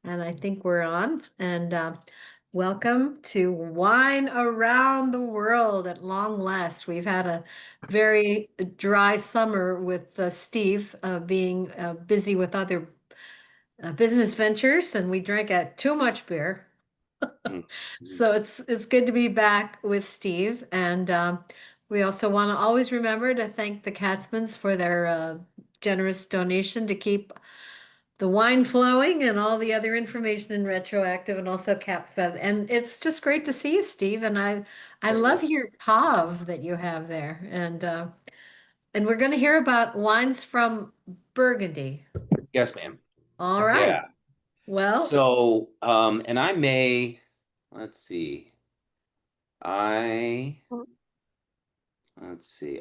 And I think we're on. And welcome to Wine Around the World at long last. We've had a very dry summer with Steve being busy with other business ventures, and we drank too much beer. Mm. So it's good to be back with Steve. And we also want to always remember to thank the Katzmans for their generous donation to keep the wine flowing and all the other information in retroactive and also cap fed. And it's just great to see you, Steve. And I Very love good. your cave that you have there. And we're going to hear about wines from Burgundy. Yes, ma'am. All right. Yeah. Well, And I let's see, I,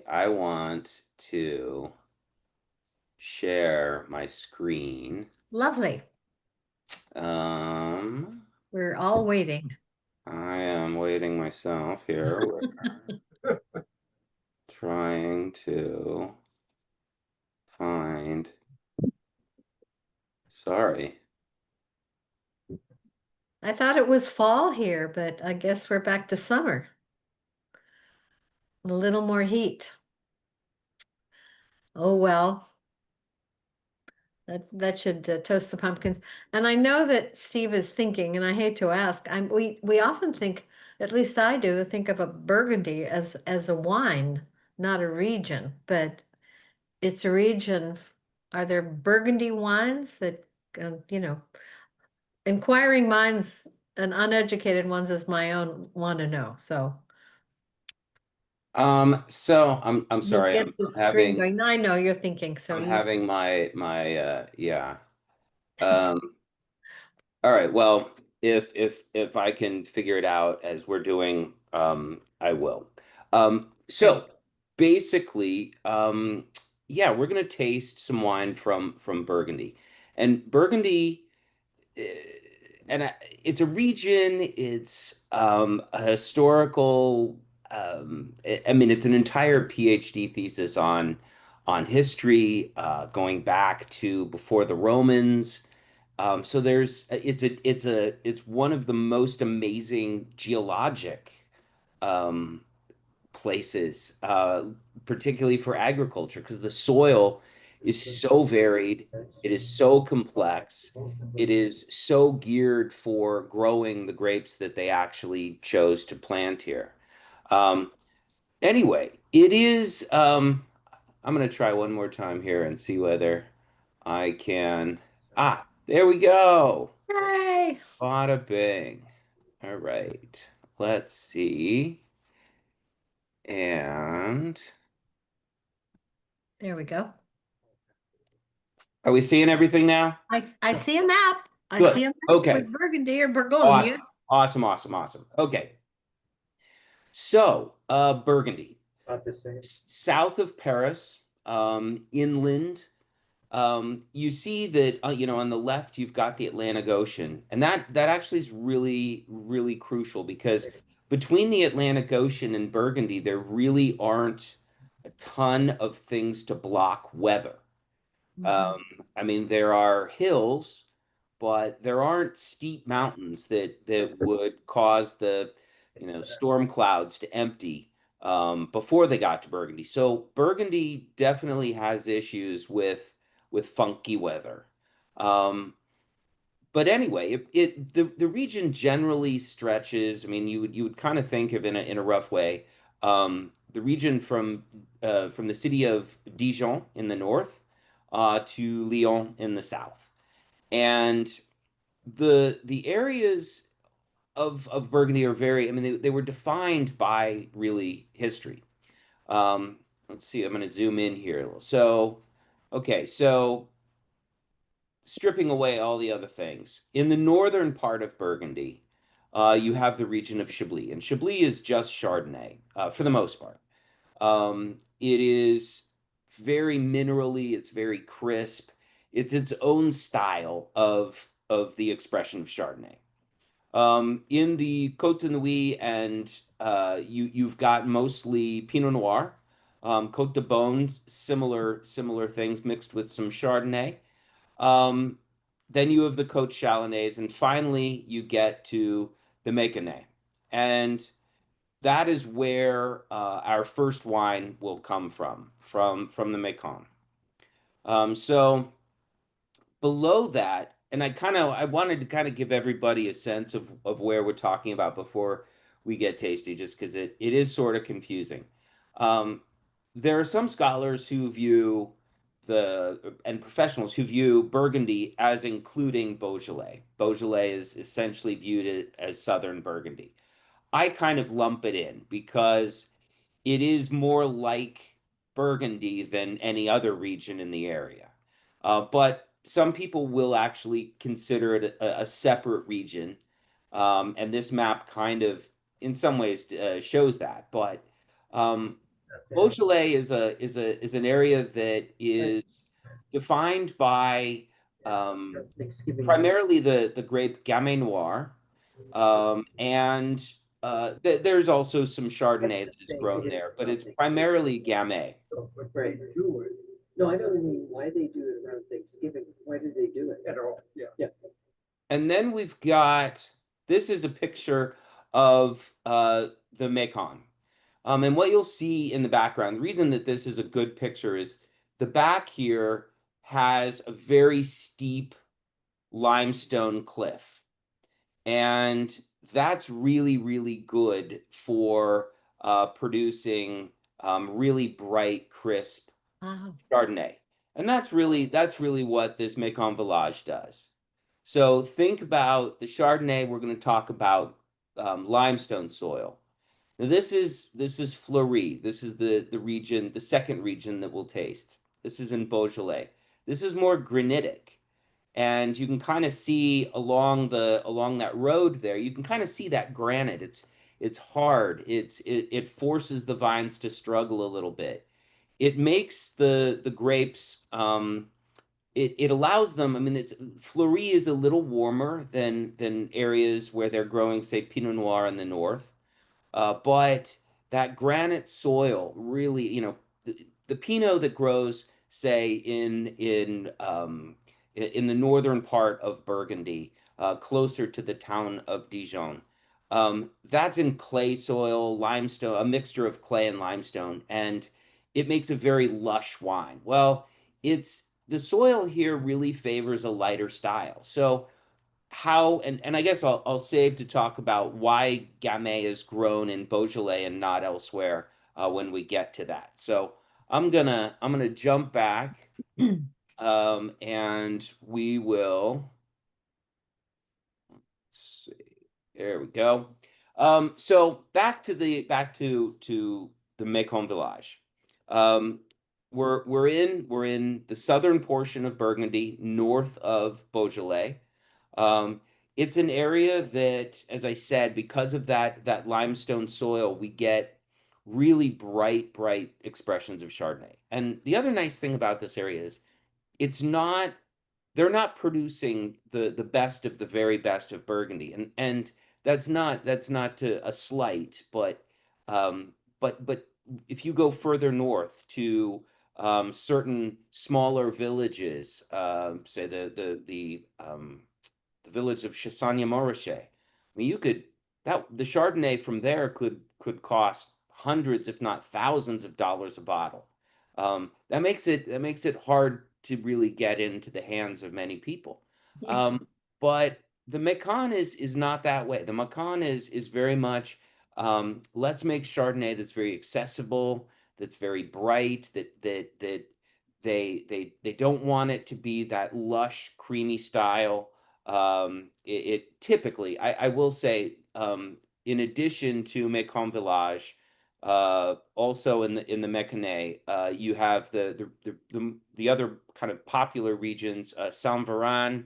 I want to share my screen. lovely. Um, We're all waiting. I am waiting myself here. We're trying to find, sorry. I thought it was fall here, but I guess we're back to summer. A little more heat. Oh, well. That should toast the pumpkins. And I know that Steve is thinking, and I hate to ask, we often think, at least I do, think of a Burgundy as a wine, not a region, but it's a region. Are there Burgundy wines that inquiring minds and uneducated ones as my own want to know. So I'm you sorry. get the screen going. I know you're thinking, so I'm you having yeah. Um, All right. Well, if I can figure it out as we're doing, I will. great. So basically, yeah, we're gonna taste some wine from Burgundy, and Burgundy, uh, it's a region. It's a historical. I mean, it's an entire PhD thesis on history, going back to before the Romans. So it's one of the most amazing geologic um, places, particularly for agriculture, because the soil is so varied, it is so complex, it is so geared for growing the grapes that they actually chose to plant here. Um, anyway, it is. I'm gonna try one more time here and see whether I can. Ah, there we go. Yay! Bada bing. All right. Let's see. And There we go. are we seeing everything now? I see a map. I see Good. a map Okay. with Burgundy or Bourgogne. Awesome. Awesome. Awesome. Awesome. Okay. So, Burgundy, south of Paris, inland. You see that on the left you've got the Atlantic Ocean, and that actually is really really crucial because between the Atlantic Ocean and Burgundy there really aren't a ton of things to block weather. Mhm. Um, I mean there are hills, but there aren't steep mountains that would cause the storm clouds to empty before they got to Burgundy. So Burgundy definitely has issues with funky weather. Um, but anyway, the region generally stretches. I mean, you would kind of think of in a rough way, the region from the city of Dijon in the north to Lyon in the south, and the areas of Burgundy are very. I mean, they were defined by really history. Let's see. I'm going to zoom in here. So, okay, so stripping away all the other things. In the northern part of Burgundy, you have the region of Chablis, and Chablis is just Chardonnay for the most part. It is very minerally, it's very crisp. It's its own style of the expression of Chardonnay. In the Côte de Nuit, and you've got mostly Pinot Noir, Côte de Beaune, similar things mixed with some Chardonnay. Um, then you have the Côte Chalonnaise, and finally you get to the Mâconnais. And that is where our first wine will come from the Mâcon. So below that, and I wanted to kind of give everybody a sense of where we're talking about before we get tasty, just because it is sort of confusing. Um, there are some scholars who view the and professionals who view Burgundy as including Beaujolais. Beaujolais is essentially viewed as Southern Burgundy. I kind of lump it in because it is more like Burgundy than any other region in the area. But some people will actually consider it a separate region. And this map kind of, in some ways, shows that. But um, Beaujolais is an area that is defined by primarily the grape Gamay Noir, and there's also some Chardonnay that is grown there, but it's primarily Gamay. Right. No, I don't mean why they do it around Thanksgiving. Why do they do it? At all, yeah. Yeah. And then we've got this is a picture of the Mekong. And what you'll see in the background, the reason that this is a good picture is the back here has a very steep limestone cliff. And that's really, really good for producing really bright, crisp Wow. Chardonnay. And that's really what this Mekong Village does. So think about the Chardonnay. We're going to talk about limestone soil. Now this is Fleury. This is the region, the second region that we'll taste. This is in Beaujolais. This is more granitic, and you can kind of see along that road there. You can kind of see that granite. It's hard. It forces the vines to struggle a little bit. It makes the grapes. It allows them. I mean, it's Fleury is a little warmer than areas where they're growing, say, Pinot Noir in the north. But that granite soil really, the Pinot that grows, say, in the northern part of Burgundy, closer to the town of Dijon, that's in clay soil, limestone, a mixture of clay and limestone, and it makes a very lush wine. Well, it's the soil here really favors a lighter style. So how and I guess I'll save to talk about why Gamay is grown in Beaujolais and not elsewhere when we get to that. So I'm gonna jump back and we will see. There we go. So back to the Macon Village. Um, we're in the southern portion of Burgundy, north of Beaujolais. Um, it's an area that, as I said, because of that limestone soil, we get really bright expressions of Chardonnay. And the other nice thing about this area is it's not they're not producing the best of the very best of Burgundy, and that's not to a slight, but if you go further north to certain smaller villages, say the village of Chassagne-Montrachet. I mean, you could that the Chardonnay from there could cost hundreds, if not thousands, of dollars a bottle. That makes it hard to really get into the hands of many people. But the Macon is not that way. The Macon is very much let's make Chardonnay that's very accessible, that's very bright, that they don't want it to be that lush, creamy style. It typically, I will say, in addition to Mekong Village, also in the Mekane, you have the other kind of popular regions, Saint-Véran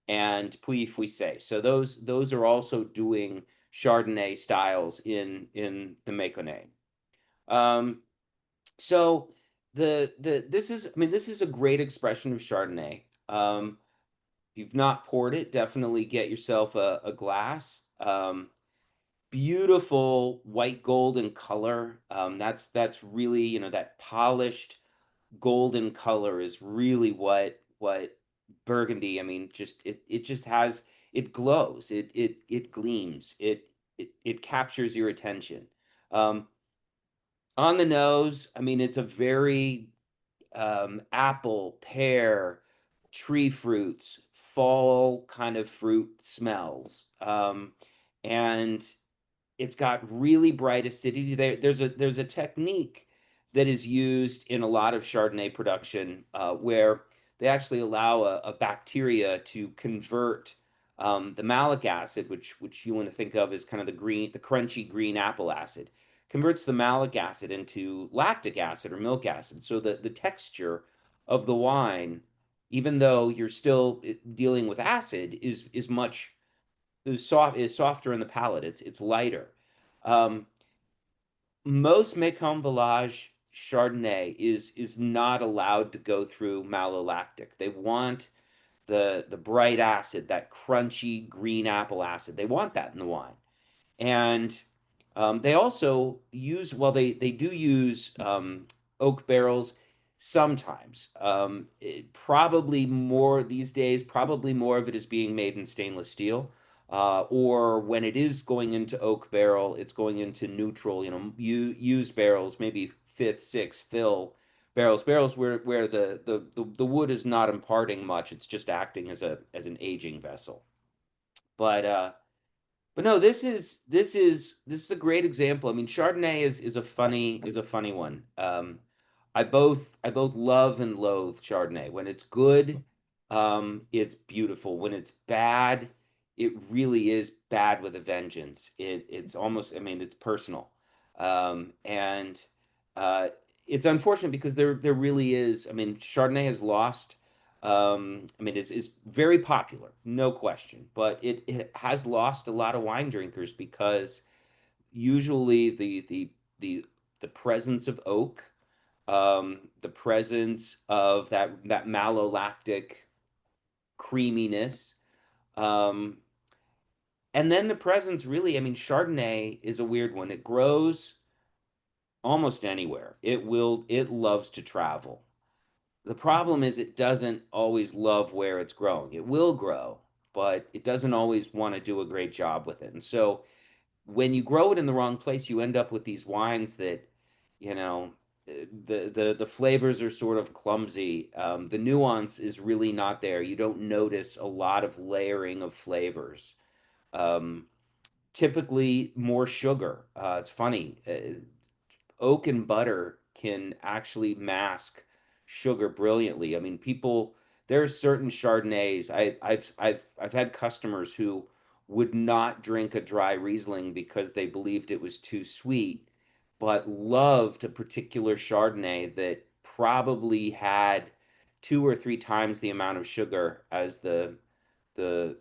and Puy-Fouissé. So those are also doing Chardonnay styles in the Mekone. Um, so this is, I mean, this is a great expression of Chardonnay. If you've not poured it, definitely get yourself a glass. Beautiful white golden color. That's really, that polished golden color is really what Burgundy, I mean, just it just has it glows, it gleams, it captures your attention. Um, on the nose, I mean, it's a very apple, pear, tree fruits, fall kind of fruit smells. And it's got really bright acidity. There's a technique that is used in a lot of Chardonnay production where they actually allow a bacteria to convert the malic acid, which you want to think of as kind of the crunchy green apple acid, converts the malic acid into lactic acid or milk acid. So the texture of the wine, even though you're still dealing with acid, is much is softer in the palate. It's lighter. Um, Most Macon Village Chardonnay is not allowed to go through malolactic. They want the bright acid, that crunchy green apple acid. They want that in the wine. And they also use, well, they do use oak barrels sometimes. Probably more these days, probably more of it is being made in stainless steel. Or when it is going into oak barrel, it's going into neutral, used barrels, maybe fifth, sixth fill barrels where the wood is not imparting much. It's just acting as an aging vessel. But but no, this is a great example. I mean, Chardonnay is a funny one. I both love and loathe Chardonnay. When it's good, it's beautiful. When it's bad, it really is bad with a vengeance. It's almost, I mean, it's personal. And uh, it's unfortunate because there really is. I mean, Chardonnay has lost. I mean, is very popular, no question, but it has lost a lot of wine drinkers because usually the presence of oak, the presence of that malolactic creaminess, um, and then the presence really, I mean, Chardonnay is a weird one. It grows almost anywhere. It loves to travel. The problem is it doesn't always love where it's growing. It will grow, but it doesn't always want to do a great job with it. And so when you grow it in the wrong place, you end up with these wines that, you know, the flavors are sort of clumsy. The nuance is really not there. You don't notice a lot of layering of flavors. Um, Typically more sugar. It's funny. Oak and butter can actually mask sugar brilliantly. I mean, there are certain Chardonnays. I've had customers who would not drink a dry Riesling because they believed it was too sweet, but loved a particular Chardonnay that probably had two or three times the amount of sugar as the the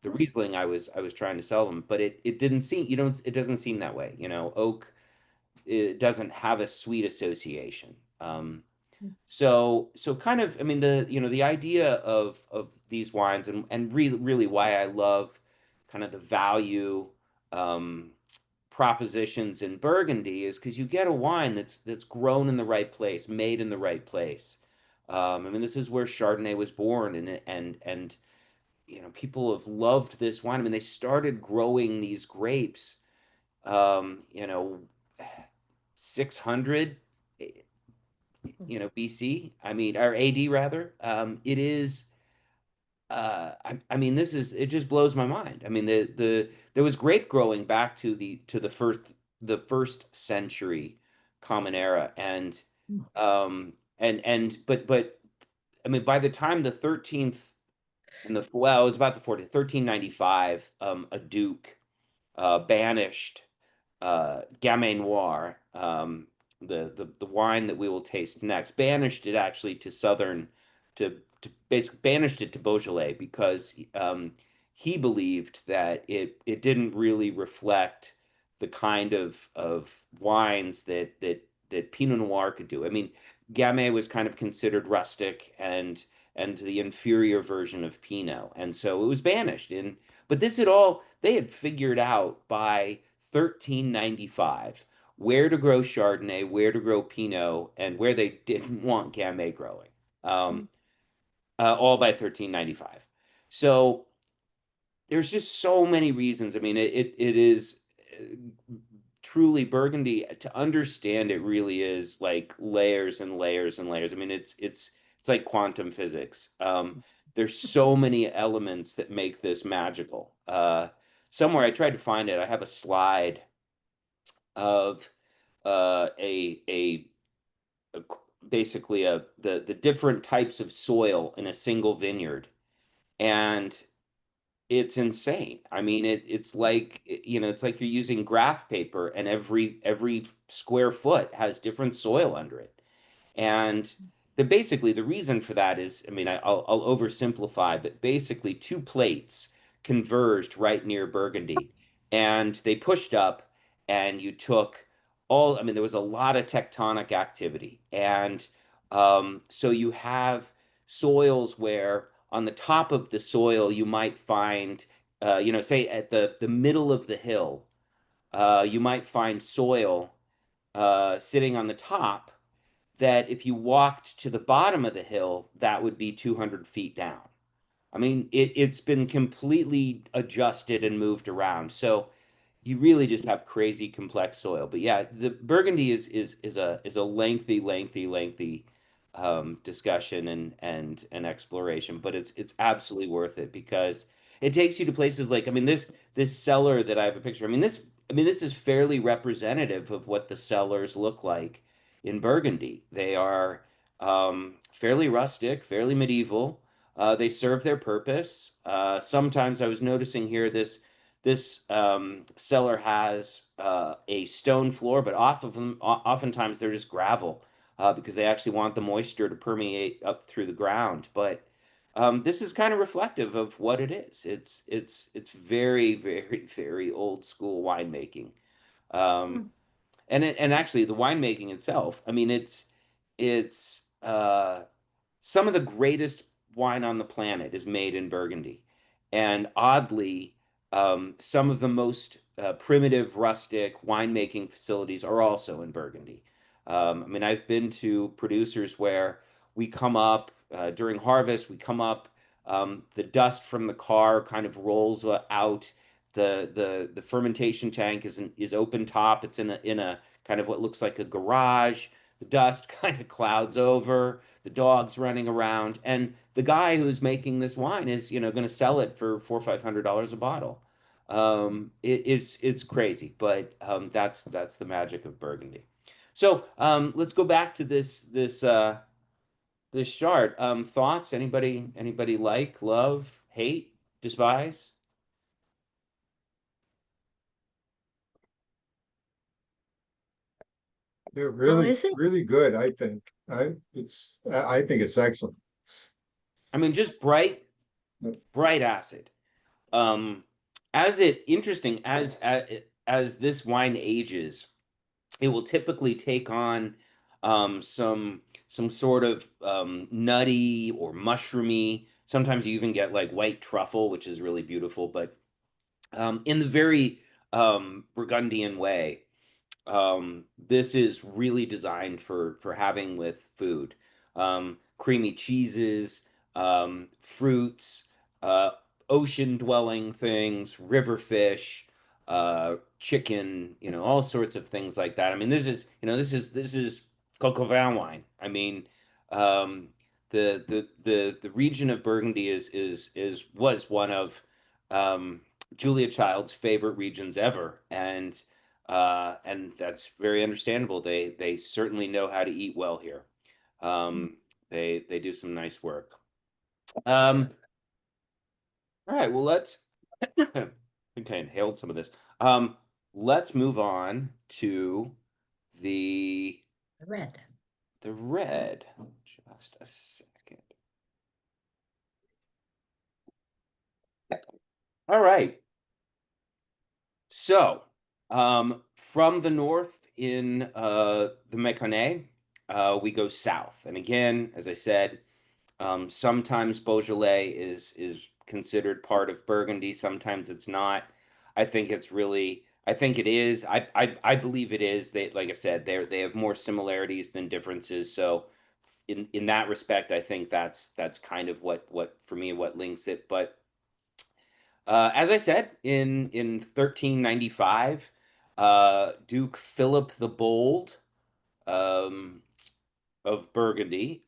Riesling I was trying to sell them. But it didn't seem, it doesn't seem that way. Oak, it doesn't have a sweet association. So kind of, I mean, the idea of these wines and really why I love kind of the value um, propositions in Burgundy is because you get a wine that's grown in the right place, made in the right place. I mean, this is where Chardonnay was born, and people have loved this wine. I mean, they started growing these grapes, um, you know, 600 BC, I mean, or AD rather. It is I mean, it just blows my mind. I mean, there was grape growing back to the first century common era, but I mean, by the time the 13th and it was about the 14th, 1395, a duke banished Gamay Noir, the wine that we will taste next, banished it actually to basically banished it to Beaujolais because he believed that it didn't really reflect the kind of wines that Pinot Noir could do. I mean, Gamay was kind of considered rustic and the inferior version of Pinot, and so it was banished. But they had figured out by 1395 where to grow Chardonnay, where to grow Pinot, and where they didn't want Gamay growing. Um, all by 1395. So there's just so many reasons. I mean, it is truly Burgundy. To understand it really is like layers and layers and layers. I mean, it's like quantum physics. There's so many elements that make this magical. Somewhere I tried to find it. I have a slide of a basically the different types of soil in a single vineyard, and it's insane. I mean, it's like, it's like you're using graph paper, and every square foot has different soil under it. And basically the reason for that is, I mean, I'll oversimplify, but basically two plates converged right near Burgundy, and they pushed up, and you took I mean, there was a lot of tectonic activity, and so you have soils where on the top of the soil you might find, say at the middle of the hill, you might find soil sitting on the top that if you walked to the bottom of the hill, that would be 200 feet down. I mean, it's been completely adjusted and moved around. So you really just have crazy complex soil. But yeah, the Burgundy is a lengthy, lengthy, lengthy discussion and exploration. But it's absolutely worth it because it takes you to places like, I mean, this cellar that I have a picture. I mean this is fairly representative of what the cellars look like in Burgundy. They are fairly rustic, fairly medieval. They serve their purpose. Sometimes I was noticing here this cellar has a stone floor, but oftentimes they're just gravel because they actually want the moisture to permeate up through the ground. But this is kind of reflective of what it is. It's very, very, very old school winemaking. Um, Hmm. and actually the winemaking itself, I mean, it's some of the greatest wine on the planet is made in Burgundy. And oddly, some of the most primitive, rustic winemaking facilities are also in Burgundy. I mean, I've been to producers where we come up during harvest, we come up, the dust from the car kind of rolls out. The fermentation tank is open top. It's in a kind of what looks like a garage. The dust kind of clouds over, the dog's running around, and the guy who's making this wine is, going to sell it for $400 or $500 a bottle. It's crazy, but that's the magic of Burgundy. So let's go back to this chart. Thoughts? Anybody like, love, hate, despise? They're Now, really, is it? really good, I think. I think it's excellent. I mean, just bright acid. Um, as it interesting as this wine ages, it will typically take on some sort of nutty or mushroomy. Sometimes you even get like white truffle, which is really beautiful, but in the very Burgundian way. This is really designed for having with food. Creamy cheeses, fruits, uh, ocean dwelling things, river fish, chicken, all sorts of things like that. I mean, this is coq au vin wine. I mean, um, the region of Burgundy was one of Julia Child's favorite regions ever, and that's very understandable. They certainly know how to eat well here. They do some nice work. All right, well, let's okay, inhaled some of this. Let's move on to the Red. the red. Just a second. All right. So, from the north in the Mekone, we go south. And again, as I said, sometimes Beaujolais is considered part of Burgundy. Sometimes it's not. I think it is. I believe it is. They, like I said, they have more similarities than differences. So in that respect, I think that's kind of what for me what links it. But as I said, in 1395, Duke Philip the Bold, um, of Burgundy,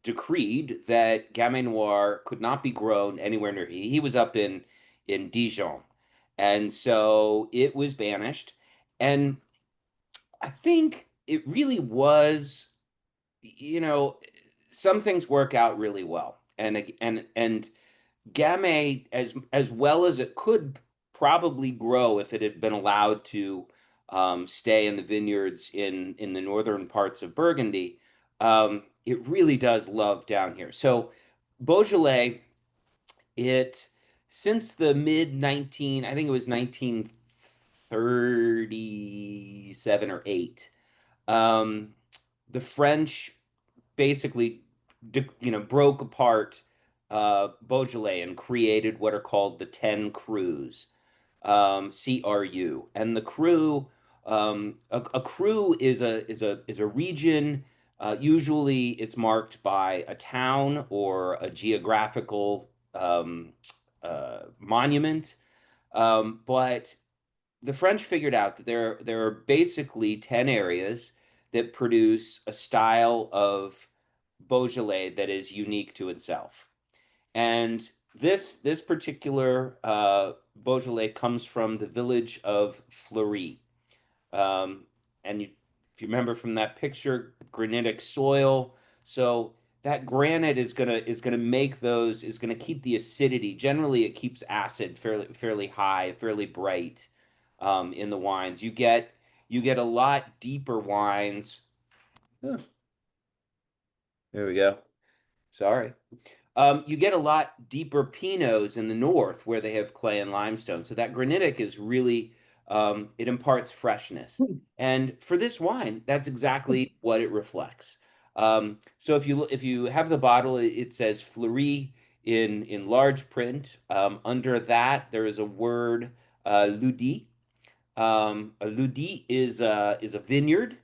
decreed that Gamay Noir could not be grown anywhere near. He was up in Dijon, and so it was banished. And I think it really was, you know, some things work out really well, and Gamay, as well as it could probably grow if it had been allowed to stay in the vineyards in the northern parts of Burgundy, it really does love down here. So Beaujolais, it since the mid 19, I think it was 1937 or 8, um, the French basically broke apart Beaujolais and created what are called the 10 Crus, CRU. And the cru, a cru is a region. Usually, it's marked by a town or a geographical monument. But the French figured out that there are basically 10 areas that produce a style of Beaujolais that is unique to itself. And this particular Beaujolais comes from the village of Fleury. Um, and if you remember from that picture, granitic soil. So that granite is gonna make those is gonna keep the acidity. Generally, it keeps acid fairly high, fairly bright in the wines. You get a lot deeper wines. Huh, there we go. Sorry. You get a lot deeper Pinots in the north where they have clay and limestone. So that granitic is really, it imparts freshness. And for this wine, that's exactly what it reflects. So if you have the bottle, it says Fleury in large print. Under that, there is a word, Ludi. A ludi is a vineyard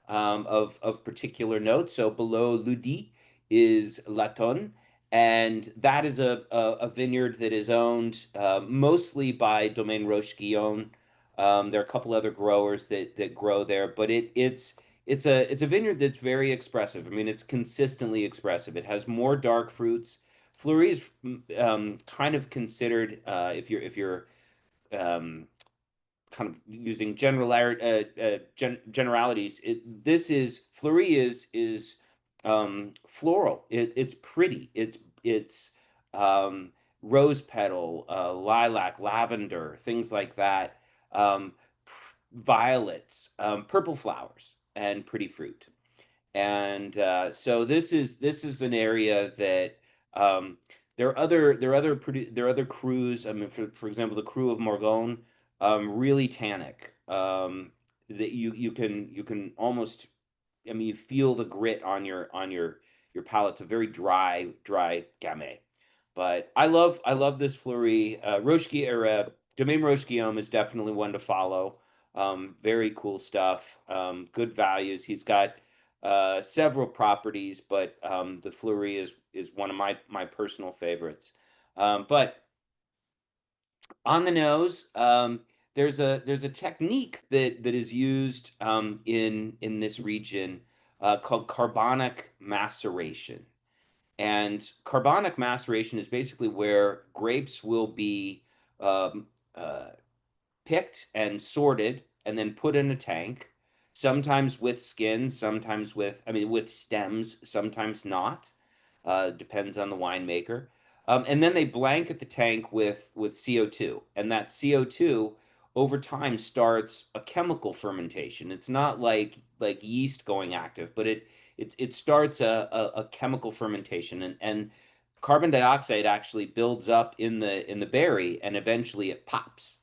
of particular note. So below ludi is Laton, and that is a vineyard that is owned mostly by Domaine Roche-Guyon. There are a couple other growers that grow there, but it's a vineyard that's very expressive. I mean, it's consistently expressive. It has more dark fruits. Fleury is kind of considered, if you're um, kind of using generalities. This is Fleury is floral. It's pretty. It's um, rose petal, lilac, lavender, things like that. Um, Violets, purple flowers, and pretty fruit. And so this is an area that there are other crews. I mean, for example, the crew of Morgon, really tannic. That you can almost, I mean, you feel the grit on your palate. It's a very dry gamay. But I love this Fleury. Domaine Roche Guillaume is definitely one to follow. Very cool stuff. Good values. He's got several properties, but the Fleury is one of my personal favorites. But on the nose, there's a technique that is used in this region called carbonic maceration. And carbonic maceration is basically where grapes will be um, uh, picked and sorted and then put in a tank, sometimes with skin, sometimes with stems, sometimes not. Depends on the winemaker. And then they blanket the tank with CO2, and that CO2 over time starts a chemical fermentation. It's not like yeast going active, but it starts a chemical fermentation, and carbon dioxide actually builds up in the berry, and eventually it pops.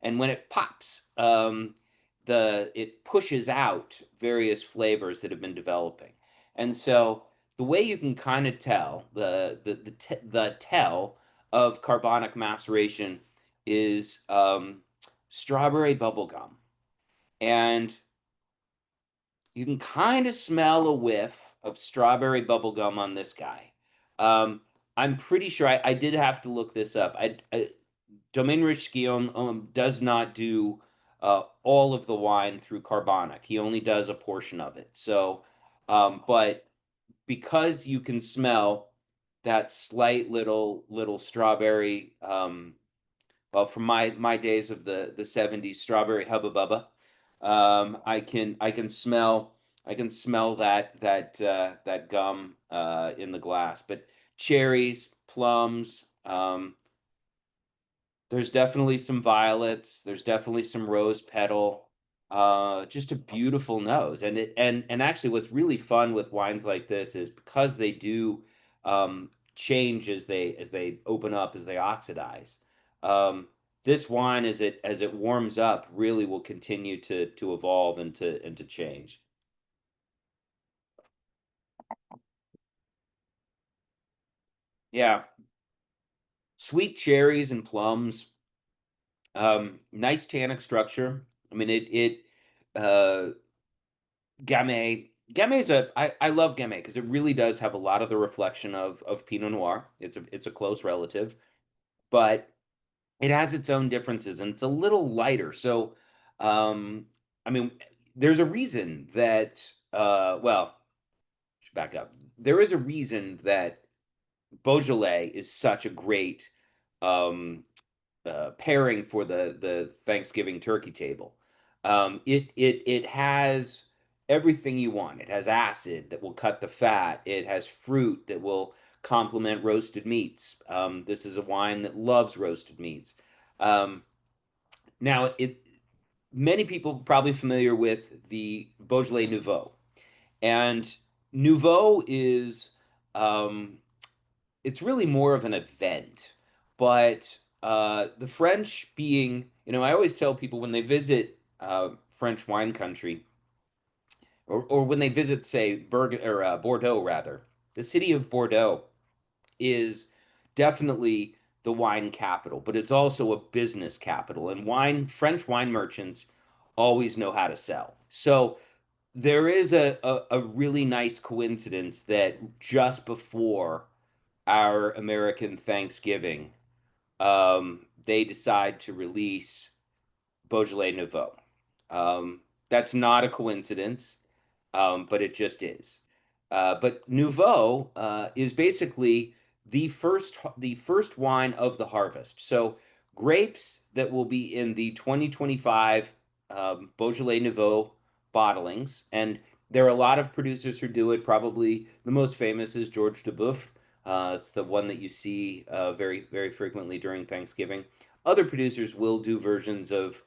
And when it pops, it pushes out various flavors that have been developing. And so the way you can kind of tell the tell of carbonic maceration is strawberry bubblegum. And you can kind of smell a whiff of strawberry bubble gum on this guy. Um, I'm pretty sure I did have to look this up. Domaine Rich Guillaume does not do all of the wine through carbonic. He only does a portion of it. So, but because you can smell that slight little strawberry, well, from my days of the 70s, strawberry hubba bubba, I can smell that gum in the glass. But cherries, plums, there's definitely some violets. There's definitely some rose petal. Just a beautiful nose. And actually, what's really fun with wines like this is because they do change as they open up, as they oxidize. Um, this wine, as it warms up, really will continue to evolve and to change. Yeah, sweet cherries and plums. Nice tannic structure. I mean, it Gamay. Gamay is I love Gamay because it really does have a lot of the reflection of Pinot Noir. It's a close relative, but it has its own differences and it's a little lighter. So, um, I mean, there's a reason that well, I should back up. There is a reason that Beaujolais is such a great um, pairing for the Thanksgiving turkey table. It has everything you want. It has acid that will cut the fat. It has fruit that will complement roasted meats. This is a wine that loves roasted meats. Um, now, it many people probably familiar with the Beaujolais Nouveau, and Nouveau is it's really more of an event. But the French being, I always tell people when they visit French wine country, or when they visit, say, Bordeaux, rather, the city of Bordeaux is definitely the wine capital, but it's also a business capital, and French wine merchants always know how to sell. So there is a really nice coincidence that just before our American Thanksgiving, they decide to release Beaujolais Nouveau. That's not a coincidence, but it just is. But Nouveau is basically the first wine of the harvest. So grapes that will be in the 2025 Beaujolais Nouveau bottlings, and there are a lot of producers who do it. Probably the most famous is George Duboeuf. It's the one that you see very frequently during Thanksgiving. Other producers will do versions of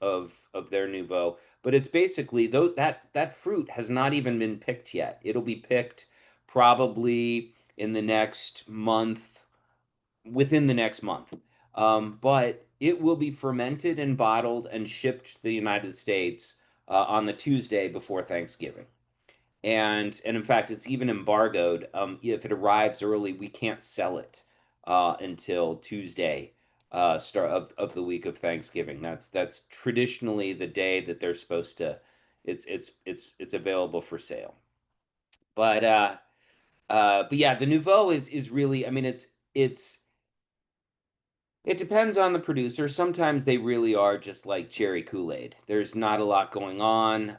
their Nouveau, but it's basically though that fruit has not even been picked yet. It'll be picked probably in the next month, within the next month. But it will be fermented and bottled and shipped to the United States on the Tuesday before Thanksgiving. And in fact, it's even embargoed. If it arrives early, we can't sell it until Tuesday, start of the week of Thanksgiving. That's traditionally the day that they're supposed to. It's available for sale. But but yeah, the Nouveau is really. I mean, it's it depends on the producer. Sometimes they really are just like cherry Kool-Aid. There's not a lot going on.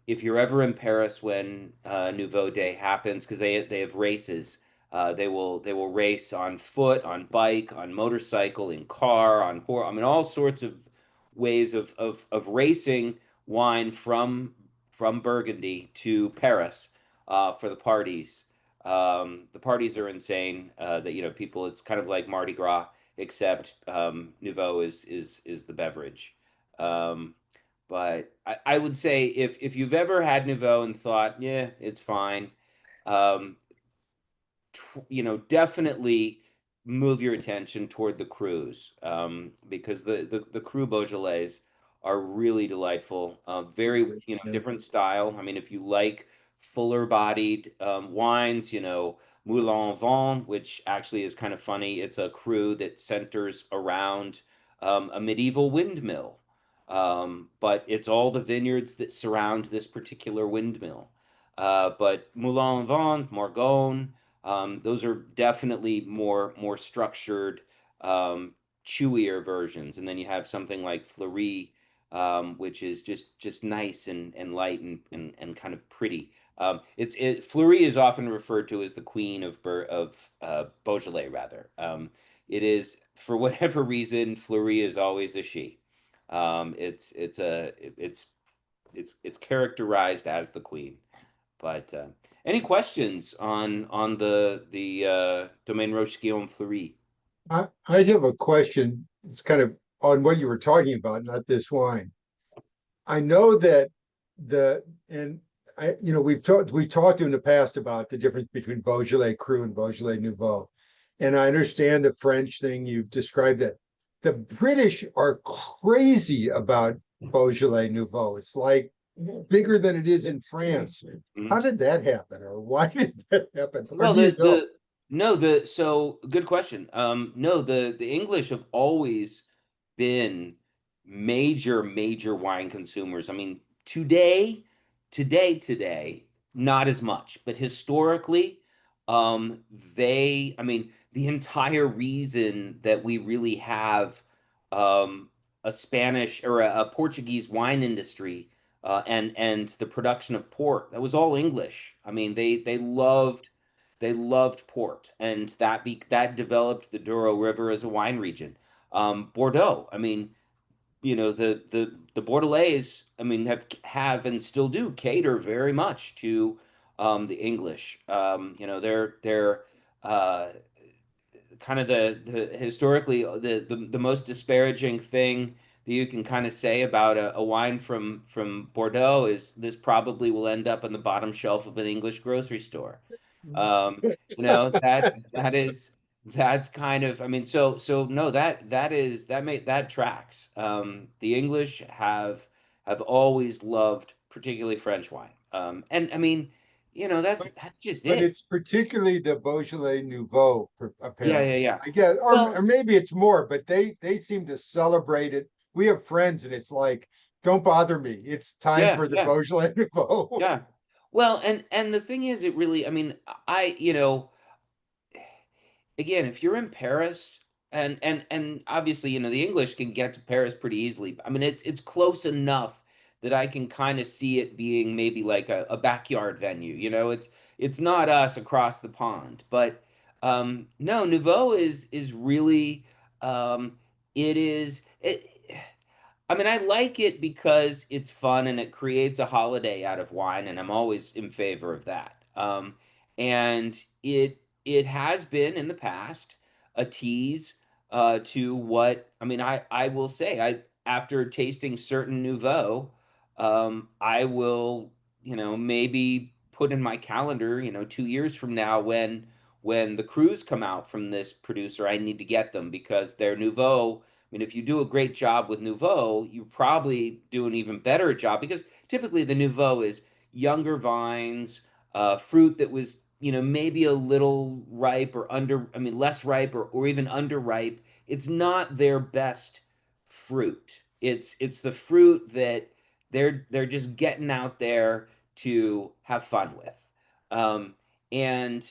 If you're ever in Paris when Nouveau Day happens, because they have races, they will race on foot, on bike, on motorcycle, in car, on horse. I mean, all sorts of ways of racing wine from Burgundy to Paris for the parties. The parties are insane. That people. It's kind of like Mardi Gras except Nouveau is the beverage. Um, but I would say if you've ever had Nouveau and thought, yeah, it's fine, um, definitely move your attention toward the cruise because the cru Beaujolais are really delightful. Very, Yeah. different style. I mean, if you like fuller bodied wines, Moulin Vent, which actually is kind of funny. It's a cru that centers around a medieval windmill. But it's all the vineyards that surround this particular windmill. But Moulin Vent, Margone, those are definitely more structured, um, chewier versions. And then you have something like Fleury, which is just nice and light and kind of pretty. Fleury is often referred to as the queen of Beaujolais, rather. It is, for whatever reason, Fleury is always a she. It's characterized as the queen. But any questions on the Domaine Roche Guillaume Fleury? I have a question. It's kind of on what you were talking about, not this wine. I know that the and we've talked in the past about the difference between Beaujolais Cru and Beaujolais Nouveau, and I understand the French thing you've described that the British are crazy about Beaujolais Nouveau. It's like bigger than it is in France. Mhm. How did that happen, or why did that happen? Or Well, do you know? the no the so good question. No, the English have always been major wine consumers. I mean, today, not as much, but historically, I mean, the entire reason that we really have um, a Spanish or a Portuguese wine industry, and the production of port, that was all English. I mean, they loved port, and that developed the Douro River as a wine region. Bordeaux, I mean, the Bordelais, I mean, have and still do cater very much to the English. They're uh, kind of the historically the most disparaging thing that you can kind of say about a wine from Bordeaux is this probably will end up on the bottom shelf of an English grocery store. Um, that's kind of, I mean, so no, that tracks. The English have always loved particularly French wine. And I mean, that's just But it. it's particularly the Beaujolais Nouveau, Yeah, yeah, apparently. yeah. I guess, or Well, maybe it's more, but they seem to celebrate it. We have friends, and it's like, don't bother me. It's time yeah, for the yeah, Beaujolais Nouveau. yeah. Well, and the thing is, it really, I mean, again, if you're in Paris, and obviously, the English can get to Paris pretty easily. I mean, it's close enough that I can kind of see it being maybe like a backyard venue. It's not us across the pond, but no, Nouveau is really, it is it. I mean, I like it because it's fun and it creates a holiday out of wine, and I'm always in favor of that. And it has been in the past a tease to what, I mean, I will say, I after tasting certain Nouveau, I will, maybe put in my calendar, 2 years from now, when the crews come out from this producer, I need to get them because their Nouveau, I mean, if you do a great job with Nouveau, you probably do an even better job because typically the Nouveau is younger vines, fruit that was, maybe a little ripe or I mean, less ripe or even underripe. It's not their best fruit. It's the fruit that they're just getting out there to have fun with. Um, and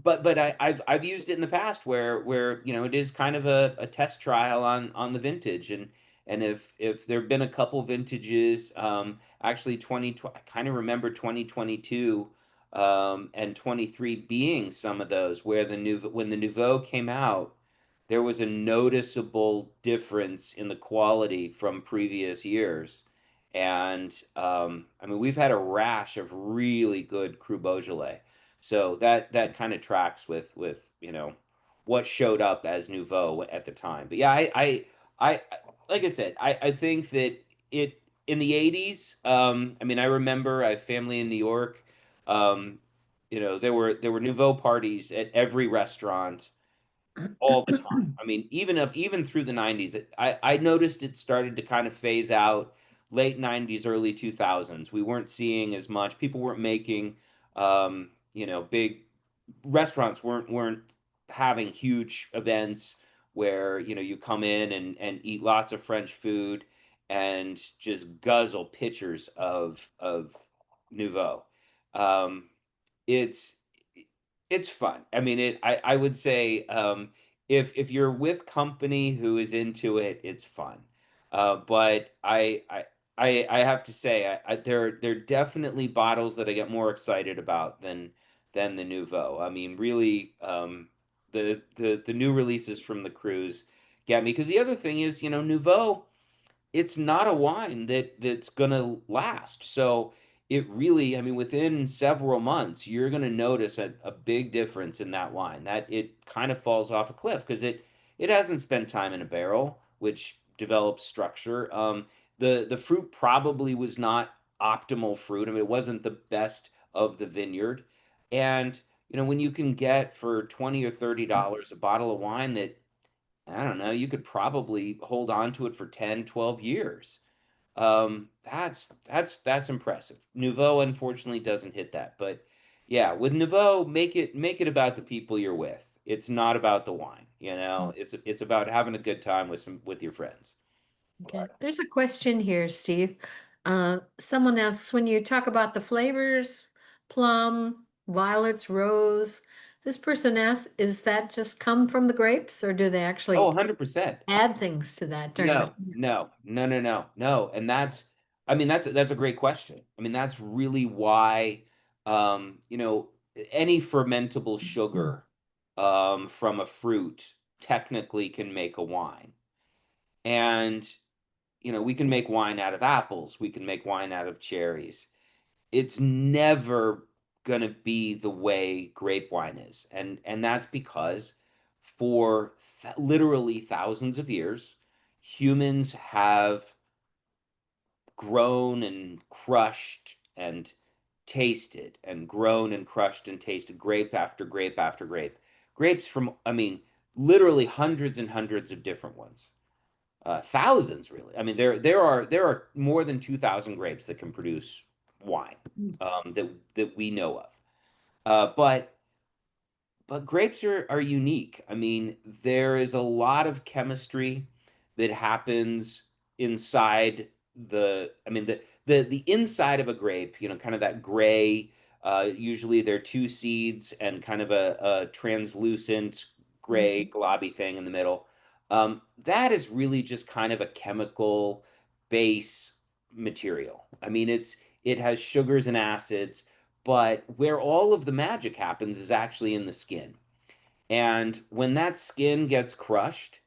but I've used it in the past where it is kind of a test trial on the vintage, and if there have been a couple vintages, actually I kind of remember 2022 and 23 being some of those where when the Nouveau came out, there was a noticeable difference in the quality from previous years. And I mean, we've had a rash of really good Cru Beaujolais. So that kind of tracks with what showed up as Nouveau at the time. But yeah, I like I said, I think that it in the 80s, I mean, I remember I have family in New York. Um, there were Nouveau parties at every restaurant all the time. I mean, even through the 90s, I noticed it started to kind of phase out late 90s, early 2000s. We weren't seeing as much. People weren't making big restaurants weren't having huge events where, you come in and eat lots of French food and just guzzle pitchers of Nouveau. um, it's it's fun. I mean, I would say if you're with company who is into it, it's fun. But I have to say, there are definitely bottles that I get more excited about than the Nouveau. I mean, really, the new releases from the cruise get me because the other thing is, Nouveau, it's not a wine that's gonna last. So it really, I mean, within several months, you're gonna notice a big difference in that wine. That it kind of falls off a cliff because it hasn't spent time in a barrel, which develops structure. The fruit probably was not optimal fruit. I mean, it wasn't the best of the vineyard. And when you can get for 20 or $30 a bottle of wine that I don't know, you could probably hold on to it for 10, 12 years. That's impressive. Nouveau unfortunately doesn't hit that, but yeah, with Nouveau, make it about the people you're with. It's not about the wine, you know. It's about having a good time with your friends. Okay, there's a question here, Steve. Someone asks, when you talk about the flavors, plum, violets, rose, this person asks, is that just come from the grapes or do they Oh, actually 100%. add things to that during the? No, no, no, no, no, no. And I mean, that's a great question. I mean, that's really why, any fermentable sugar, from a fruit technically can make a wine. And, we can make wine out of apples. We can make wine out of cherries. It's never gonna be the way grape wine is. And that's because for literally thousands of years, humans have grown and crushed and tasted and grown and crushed and tasted grape after grape after grape. Grapes from, I mean, literally hundreds and hundreds of different ones. Thousands, really. I mean, there are more than 2,000 grapes that can produce wine, that we know of. But grapes are unique. I mean, there is a lot of chemistry that happens inside I mean, the inside of a grape, kind of that gray, usually there are two seeds and kind of a translucent gray Mhm. globby thing in the middle. That is really just kind of a chemical base material. I mean, it has sugars and acids, but where all of the magic happens is actually in the skin. And when that skin gets crushed,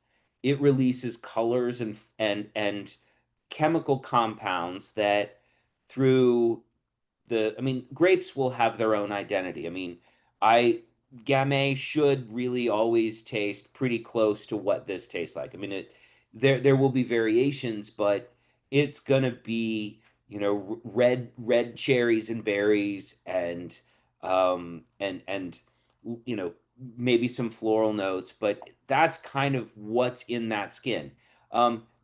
it releases colors and chemical compounds that through I mean, grapes will have their own identity. I mean, I Gamay should really always taste pretty close to what this tastes like. I mean, there will be variations, but it's gonna be, red cherries and berries and maybe some floral notes, but that's kind of what's in that skin.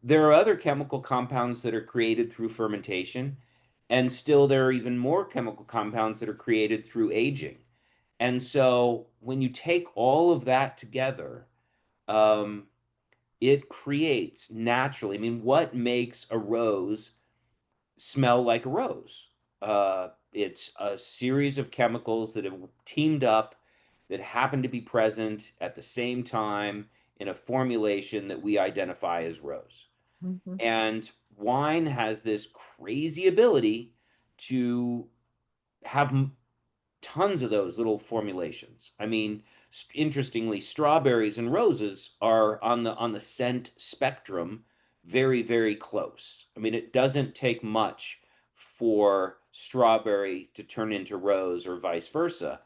There are other chemical compounds that are created through fermentation, and still, there are even more chemical compounds that are created through aging. And so, when you take all of that together, um, it creates naturally. I mean, what makes a rose smell like a rose? It's a series of chemicals that have teamed up that happen to be present at the same time in a formulation that we identify as rose. Mhm. And wine has this crazy ability to have tons of those little formulations. I mean, interestingly, strawberries and roses are on the scent spectrum very, very close. I mean, it doesn't take much for strawberry to turn into rose or vice versa.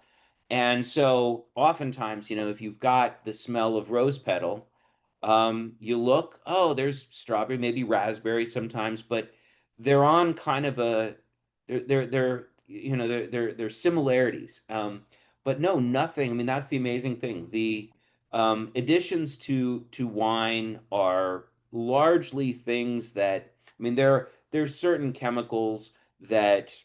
And so oftentimes, if you've got the smell of rose petal, you look, oh, there's strawberry, maybe raspberry sometimes, but they're on kind of they're similarities. But no, nothing. I mean, that's the amazing thing. The additions to wine are largely things that, I mean, there's certain chemicals that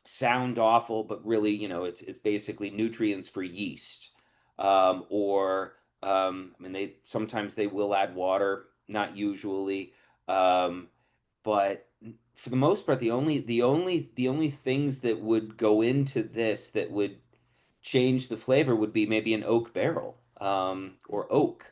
sound awful, but really, it's basically nutrients for yeast. Or I mean, they sometimes they will add water, not usually. Um, but for the most part, the only things that would go into this that would change the flavor would be maybe an oak barrel, or oak.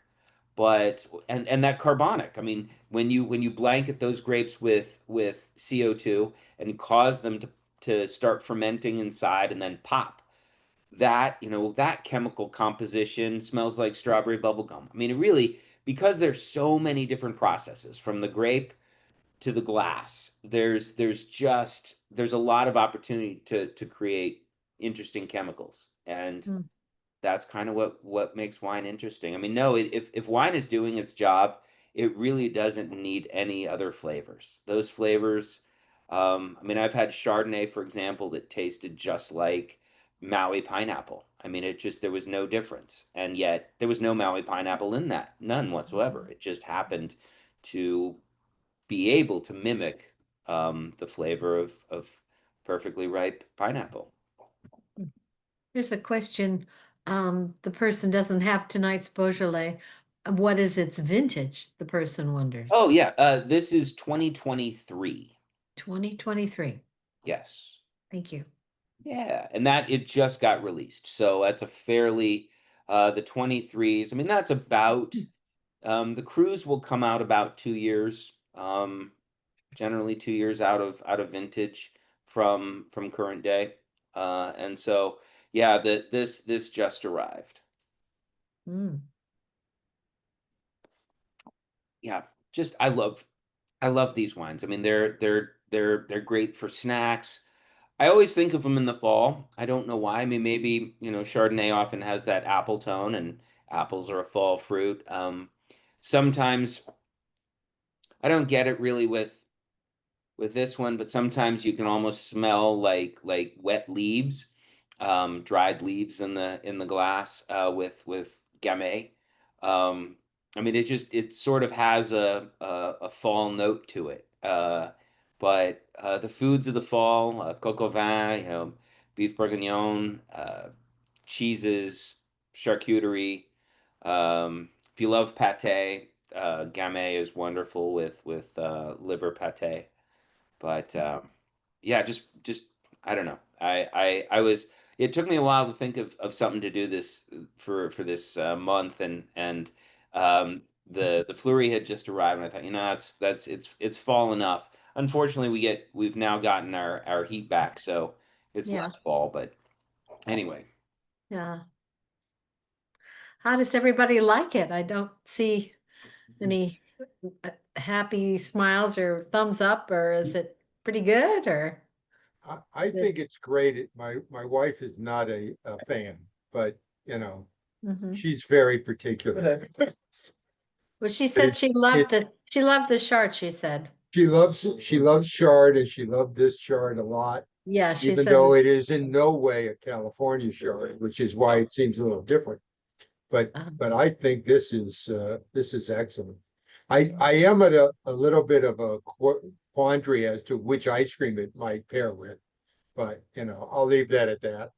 But and that carbonic. I mean, when you blanket those grapes with CO2 and cause them to start fermenting inside and then pop, that chemical composition smells like strawberry bubble gum. I mean, it really, because there's so many different processes from the grape to the glass. There's a lot of opportunity to create interesting chemicals, and Mm. that's kind of what makes wine interesting. I mean, no, if wine is doing its job, it really doesn't need any other flavors. Those flavors, I mean, I've had Chardonnay, for example, that tasted just like Maui pineapple. I mean, there was no difference, and yet there was no Maui pineapple in that, none whatsoever. It just happened to be able to mimic the flavor of perfectly ripe pineapple. Here's a question. The person doesn't have tonight's Beaujolais. What is its vintage? The person Oh wonders. yeah, this is 2023. 2023. Yes. Thank you. Yeah, and that it just got released. So that's a fairly the 23s. I mean, that's about the cruise will come out about 2 years. Generally 2 years out of vintage from current day. And so yeah, this just arrived. Mm. Yeah, just I love these wines. I mean, they're great for snacks. I always think of them in the fall. I don't know why. I mean, maybe, Chardonnay often has that apple tone, and apples are a fall fruit. Sometimes I don't get it really with this one, but sometimes you can almost smell like wet leaves, dried leaves in the glass, with Gamay. I mean, it sort of has a fall note to it. But the foods of the fall, coq au vin, beef bourguignon, cheeses, charcuterie. If you love pate, Gamay is wonderful with liver pate. But yeah, just I don't know. I was. It took me a while to think of something to do this for this month, and the flurry had just arrived, and I thought, it's fall enough. Unfortunately, we've now gotten our heat back, so it's Yeah. less fall. But anyway, Yeah. How does everybody like it? I don't see any happy smiles or thumbs up, or is it pretty good or I good? think it's great. My wife is not a fan, but Mhm. she's very particular. Well, she But said she loved the chart, she said. she loves chard and she loved this chard a lot, Yeah, she even said though this. it is in no way a California chard, which is why it seems a little different. But Um, but I think this is excellent. I am at a little bit of a quandary as to which ice cream it might pair with, but I'll leave that at that.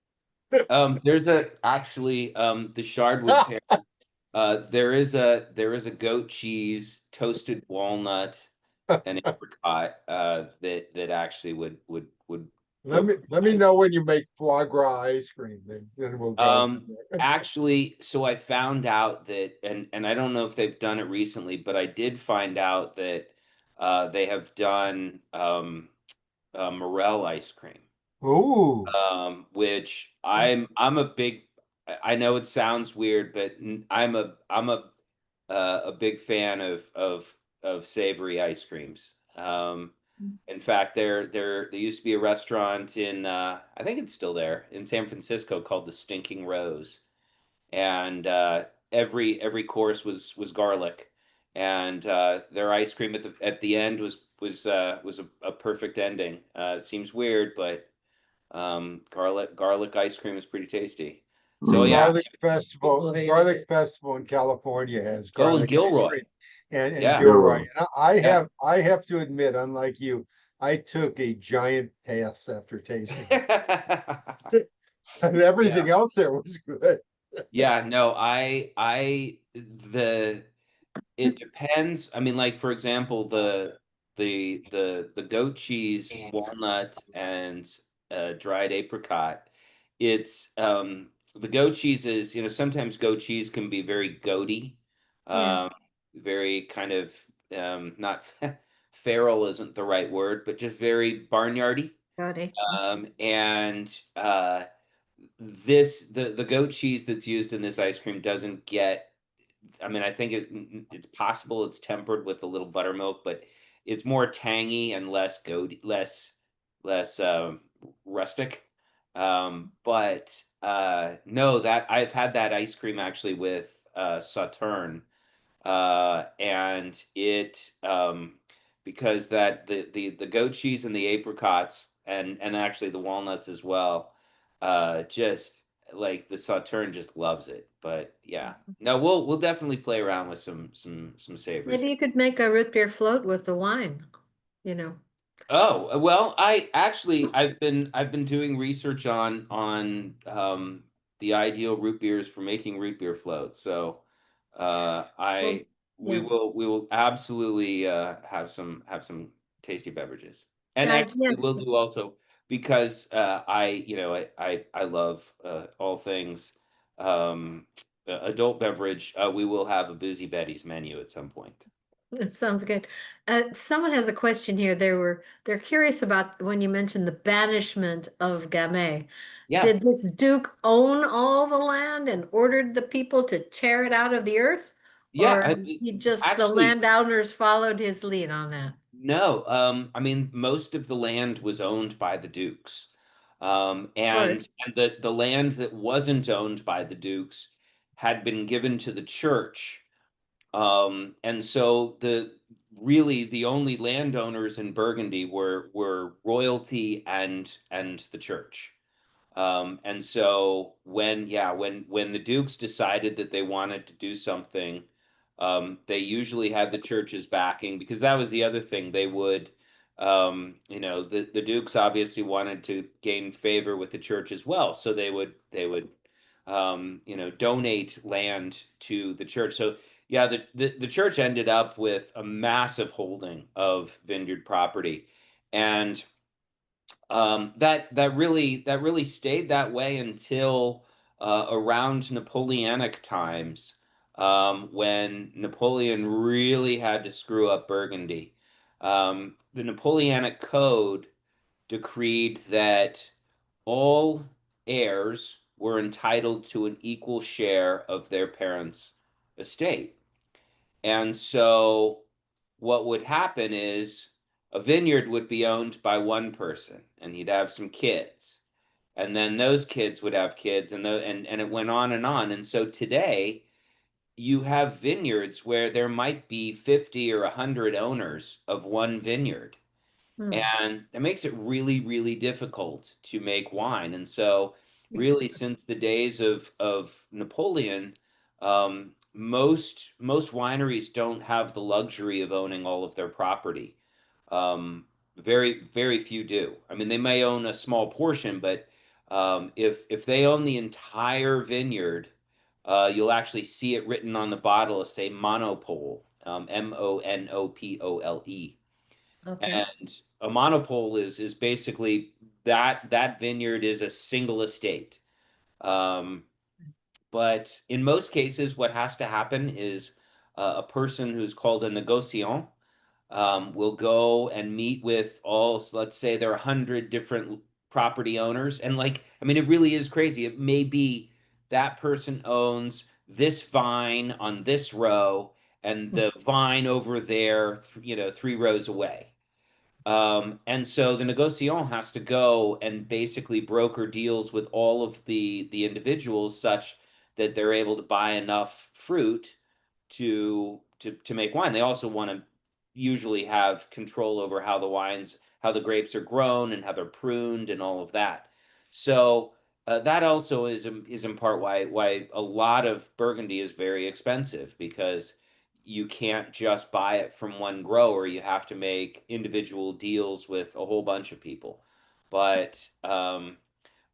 there's actually the shard would pair. There is a goat cheese, toasted walnut, and apricot that actually would Let go me pretty let me nice. know when you make foie gras ice cream, then we'll go from there. Actually, so I found out that, and I don't know if they've done it recently, but I did find out that they have done morel ice cream, Ooh, which I'm a big. I know it sounds weird, but I'm a big fan of savory ice creams. In fact, there used to be a restaurant in I think it's still there in San Francisco called the Stinking Rose, and every course was garlic, and their ice cream at the end was a perfect ending. It seems weird, but garlic ice cream is pretty tasty. So the yeah. garlic festival in California has Oh, and garlic ice Gilroy. cream and Yeah. Gilroy. And I Yeah. have I have to admit, unlike you, I took a giant pass after tasting it. And Yeah. everything else there was good. Yeah, no, it depends. I mean, like for example, the goat cheese, walnut, and dried apricot. It's the goat cheese is, sometimes goat cheese can be very goaty, Yeah, um, very kind of not feral isn't the right word, but just very barnyardy. got it. And the goat cheese that's used in this ice cream doesn't get. I mean, I think it's possible it's tempered with a little buttermilk, but it's more tangy and less less rustic. But no, that I've had that ice cream actually with Sauterne, and it because that the goat cheese and the apricots and actually the walnuts as well, just like the Sauterne just loves it. But yeah, no, we'll definitely play around with some savories. Maybe you could make a root beer float with the wine, you know. Oh, well, I've been doing research on the ideal root beers for making root beer float. So Well, I yeah. we will absolutely have some tasty beverages. And Yeah, actually yes. we'll do also because I love all things adult beverage. We will have a Boozy Betty's menu at some point. It sounds good. Someone has a question here. They're curious about when you mentioned the banishment of Gamay. Yeah. Did this Duke own all the land and ordered the people to tear it out of the earth? Yeah, Or the actually, landowners followed his lead on that? no. I mean, most of the land was owned by the dukes, Of course. and the land that wasn't owned by the dukes had been given to the church, and so the only landowners in Burgundy were royalty and the church. And so when the Dukes decided that they wanted to do something, they usually had the church's backing because that was the other thing. They would, the Dukes obviously wanted to gain favor with the church as well, so they would donate land to the church. So yeah, the church ended up with a massive holding of vineyard property, and that really stayed that way until around Napoleonic times, when Napoleon really had to screw up Burgundy. The Napoleonic Code decreed that all heirs were entitled to an equal share of their parents' estate. And so what would happen is a vineyard would be owned by one person and he'd have some kids. And then those kids would have kids and it went on and on. And so today you have vineyards where there might be 50 or 100 owners of one vineyard. Hmm. And it makes it really, really difficult to make wine. And so, really, since the days of Napoleon, most wineries don't have the luxury of owning all of their property. Very, very few do. I mean, they may own a small portion, but if they own the entire vineyard, you'll actually see it written on the bottle as say monopole, Monopole. Okay. And a monopole is basically that vineyard is a single estate. Um, but in most cases, what has to happen is a person who's called a negociant will go and meet with all, so let's say there are 100 different property owners. And like, I mean, it really is crazy. It may be that person owns this vine on this row and Hmm. the vine over there, 3 rows away. And so the negociant has to go and basically broker deals with all of the individuals such that they're able to buy enough fruit to make wine. They also want to usually have control over how the grapes are grown and how they're pruned and all of that. So that also is in part why a lot of Burgundy is very expensive because you can't just buy it from one grower. You have to make individual deals with a whole bunch of people. But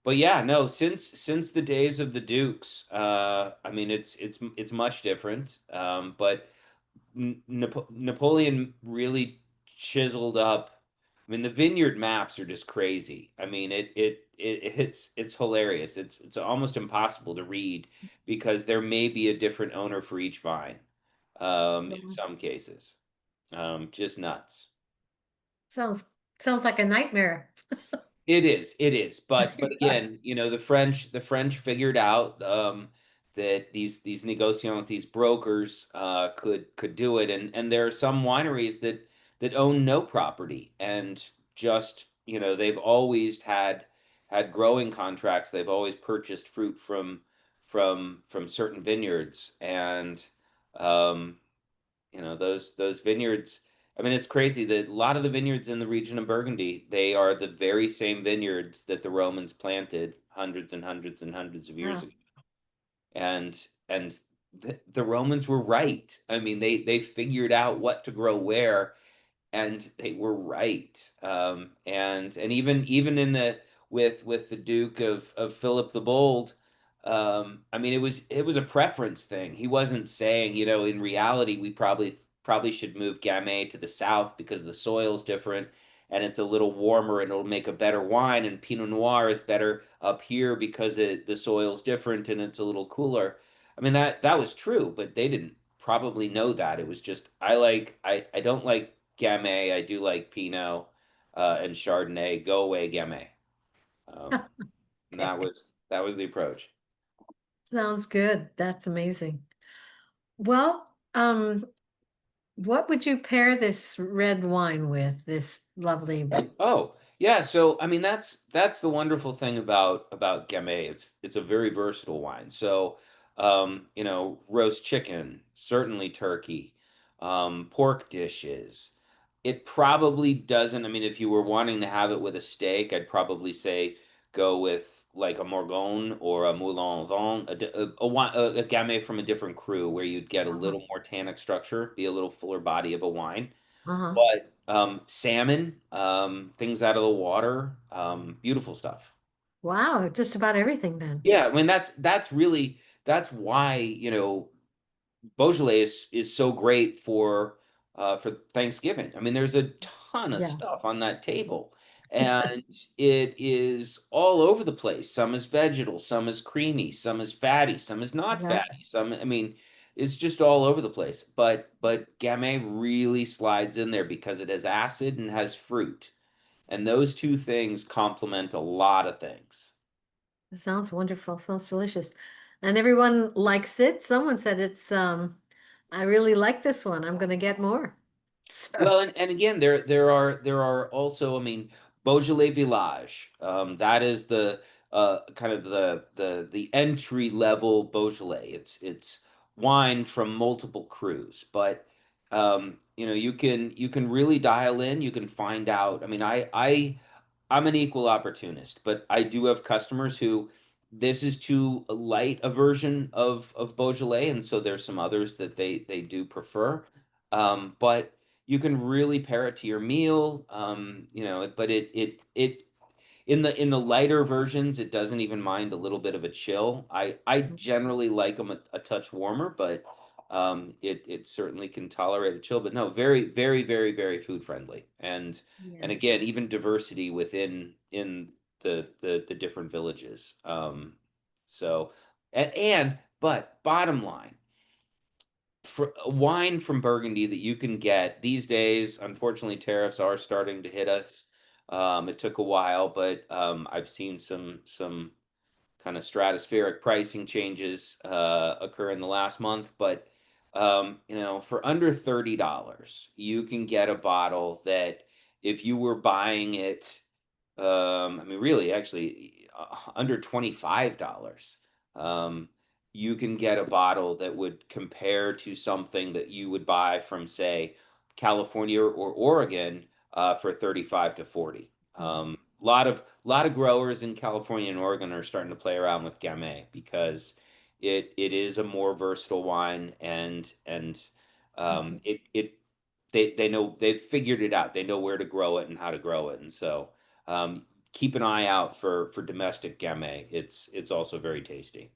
but yeah, no, since the days of the Dukes, I mean it's much different. But Napoleon really chiseled up. I mean, the vineyard maps are just crazy. I mean, it's hilarious. It's almost impossible to read because there may be a different owner for each vine, in Wow. some cases. Just nuts. Sounds sounds like a nightmare. It is. But again, you know, the French figured out that these negociants, these brokers, could do it, and there are some wineries that own no property and just, you know, they've always had growing contracts. They've always purchased fruit from certain vineyards, and um, you know, those vineyards, I mean, it's crazy that a lot of the vineyards in the region of Burgundy, they are the very same vineyards that the Romans planted hundreds and hundreds and hundreds of years Wow. ago. And the Romans were right. I mean, they figured out what to grow where, and they were right. And even in the with the Duke of Philip the Bold, I mean, it was a preference thing. He wasn't saying, you know, in reality, we probably should move Gamay to the south because the soil's different and it's a little warmer and it'll make a better wine. And Pinot Noir is better up here because the soil's different and it's a little cooler. I mean, that was true, but they didn't probably know that. It was just I don't like Gamay. I do like Pinot and Chardonnay. Go away, Gamay. Um, and Okay. that was the approach. Sounds good. That's amazing. Well, what would you pair this red wine with? This lovely. Oh, yeah. So I mean, that's the wonderful thing about Gamay. It's a very versatile wine. So, you know, roast chicken, certainly turkey, pork dishes. It probably doesn't. I mean, if you were wanting to have it with a steak, I'd probably say go with like a Morgon or a Moulin Vent, a Gamay from a different cru, where you'd get a Uh-huh. little more tannic structure, be a little fuller body of a wine. Uh-huh. But salmon, things out of the water, beautiful stuff. Wow, just about everything then. Yeah, I mean that's really that's why, you know, Beaujolais is so great for Thanksgiving. I mean, there's a ton of Yeah. stuff on that table, and it is all over the place. Some is vegetal, some is creamy, some is fatty, some is not Yeah. fatty. Some, I mean, it's just all over the place. But Gamay really slides in there because it has acid and has fruit, and those two things complement a lot of things. It sounds wonderful. Sounds delicious. And everyone likes it. Someone said it's I really like this one. I'm gonna get more. So Well, and again, there are also, I mean, Beaujolais Village. That is the kind of the entry level Beaujolais. It's wine from multiple crus, but you know, you can really dial in. You can find out. I mean, I'm an equal opportunist, but I do have customers who this is too light a version of Beaujolais, and so there's some others that they do prefer. But you can really pair it to your meal. You know, but it in the lighter versions, it doesn't even mind a little bit of a chill. I generally like them a touch warmer, but it certainly can tolerate a chill. But no, very very very very food friendly, and yeah. again, even diversity within in the different villages. So and but bottom line, for a wine from Burgundy that you can get these days, unfortunately, tariffs are starting to hit us. It took a while, but I've seen some kind of stratospheric pricing changes occur in the last month. But you know, for under $30, you can get a bottle that if you were buying it, I mean, really, actually, under $25, um, you can get a bottle that would compare to something that you would buy from, say, California or Oregon for 35 to 40. Lot of growers in California and Oregon are starting to play around with Gamay because it is a more versatile wine, and Mhm. they know they've figured it out. They know where to grow it and how to grow it, and so keep an eye out for domestic Gamay. It's also very tasty.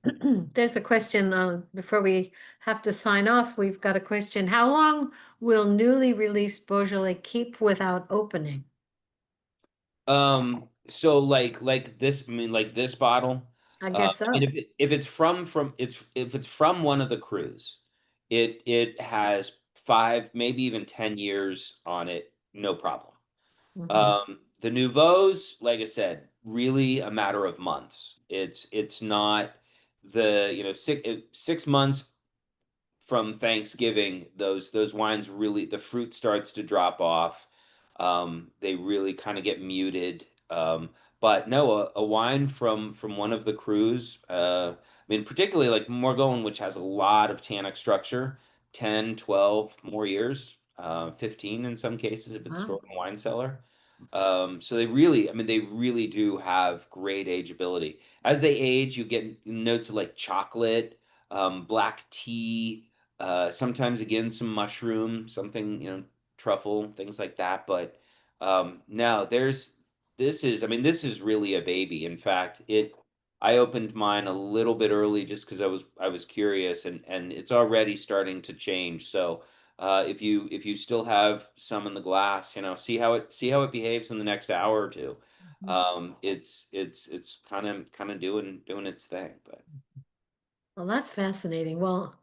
There's a question, before we have to sign off, we've got a question. How long will newly released Beaujolais keep without opening? So like this, I mean, like this bottle. I guess I mean, so. if it's if it's from one of the crews, it has 5, maybe even 10 years on it, no problem. Mhm. The nouveaux, like I said, really a matter of months. It's not the, 6 months from Thanksgiving, those wines really, the fruit starts to drop off. They really kind of get muted. But no, a wine from one of the crews. I mean, particularly like Morgon, which has a lot of tannic structure, 10, 12 more years, 15 in some cases if it's Wow. stored in a wine cellar. So they really, I mean, they really do have great ageability. As they age, you get notes of like chocolate, black tea, sometimes again some mushroom, something, truffle, things like that. But no, I mean, this is really a baby. In fact, I opened mine a little bit early just because I was curious, and it's already starting to change. So if you still have some in the glass, see how it behaves in the next hour or two. It's kind of doing its thing, but. Well, that's fascinating. Well,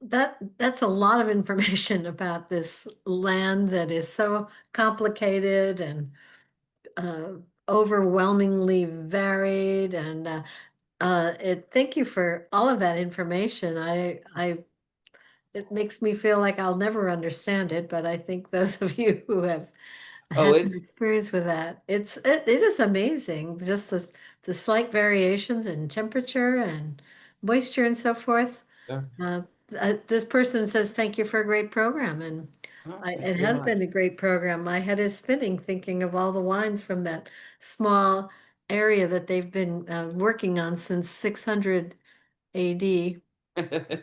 that's a lot of information about this land that is so complicated and uh, overwhelmingly varied. And thank you for all of that information. It makes me feel like I'll never understand it, but I think those of you who have Oh, had some it's experience with that, it is amazing. Just the slight variations in temperature and moisture and so forth. yeah. Uh, this person says, thank you for a great program. And Oh, thank it you very has much. been a great program. My head is spinning thinking of all the wines from that small area that they've been working on since 600 AD.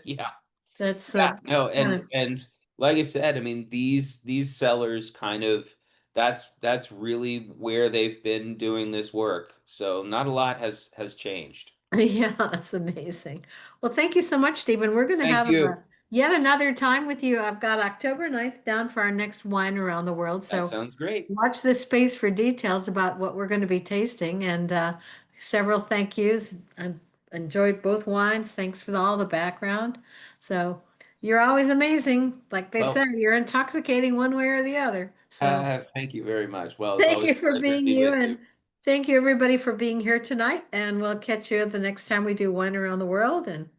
Yeah. That's Yeah, no, kind and of, and like I said, I mean, these sellers kind of, that's really where they've been doing this work. So not a lot has changed. yeah, it's amazing. Well, thank you so much, Stephen. We're going to Thank have you. yet another time with you. I've got October 9th down for our next wine around the world. That So sounds great. watch this space for details about what we're going to be tasting and several thank yous. I enjoyed both wines. Thanks for all the background. So you're always amazing. Like they Well, said, you're intoxicating one way or the other. So thank you very much. Well, it's thank always you a for pleasure to being be you with you. and thank you everybody for being here tonight. And we'll catch you the next time we do Wine Around the World. And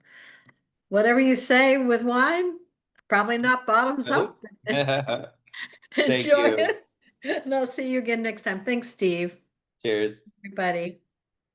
whatever you say with wine, probably not bottoms So, up. thank Enjoy you. it. And I'll see you again next time. Thanks, Steve. Cheers. Everybody.